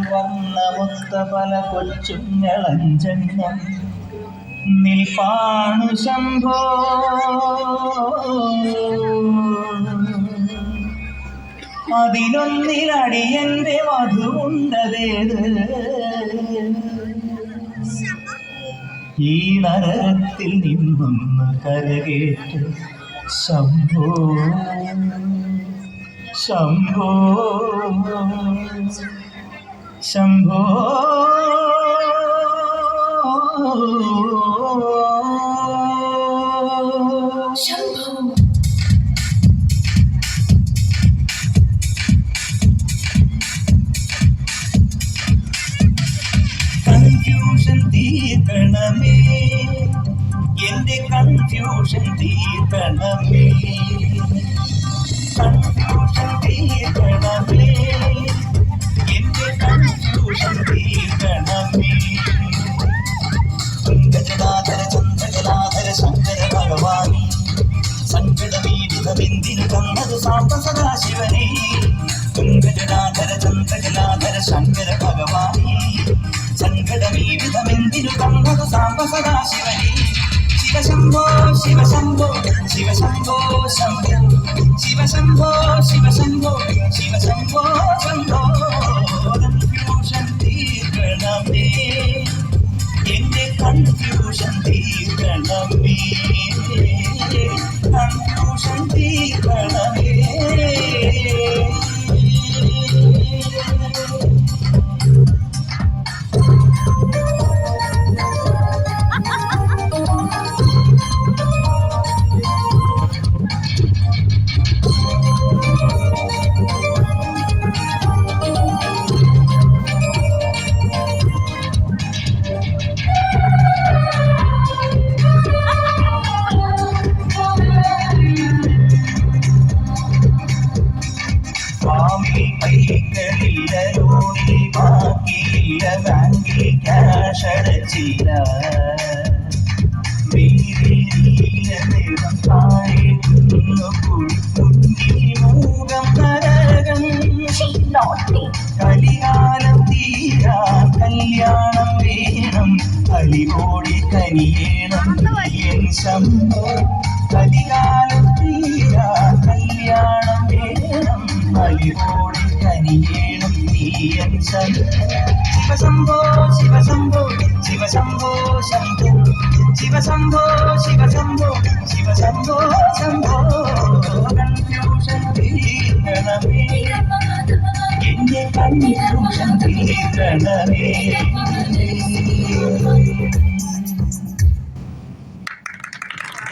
വർണ്ണമൊത്ത പല കൊച്ചുങ്ങളഞ്ചെണ്ണം നിൽപ്പാണു ശംഭോ. അതിലൊന്നിലടിയന്റെ വധുവുണ്ടതേത് ഈ നരകത്തിൽ നിന്നൊന്ന് കരകേറ്റ് ശംഭോ ശംഭോ ശംഭോ. കൺഫ്യൂഷൻ തീർക്കണമേ, എന്റെ കൺഫ്യൂഷൻ തീർക്കണമേ, കൺഫ്യൂഷൻ തീർക്കണമേ, എന്റെ കൺഫ്യൂഷൻ തീർക്കണമേ. ഗജടാധര ചന്ദ്രകലാധര ശങ്കര ഭഗവാനി സങ്കടമീവിധമെന്തിനു തന്നത് സാമ്പ സദാശിവനെ. ഗജടാധര ചന്ദ്രകലാധര ശങ്കര ഭഗവാനി സങ്കടമീവിധമെന്തിനു തന്നത് സാമ്പ സദാശിവനെ. ശിവശംഭോ ശിവശംഭോ ശിവശംഭോ ശംഭോ ശിവശംഭോ ശിവശംഭോ ശിവശംഭോ ശംഭോ. കൺഫ്യൂഷൻ തീർക്കണമേ, എന്റെ കൺഫ്യൂഷൻ തീർക്കണമേ, കൺഫ്യൂഷൻ തീർക്കണമേ. കൈകളില്ല, ലോണിൽ ബാക്കിയില്ല, ബാങ്കിൽ ക്യാഷ് അടച്ചില്ല, താഴെ മൂകം നരകം. കലികാലം തീരാ കല്യാണം വേണം, അലിപോടി കനിയേണം എൻ ശംഭോ. കലികാലം തീരാ കല്യാണം വേണം, അലിപോടി കനിയേണം എൻ ശംഭോ. ശിവശംഭോ ശിവശംഭോ ശംഭോ ശിവശംഭോ ശിവശംഭോ ശിവശംഭോ ശംഭോ. കൺഫ്യൂഷൻ തീർക്കണമേ, എന്റെ കൺഫ്യൂഷൻ തീർക്കണമേ.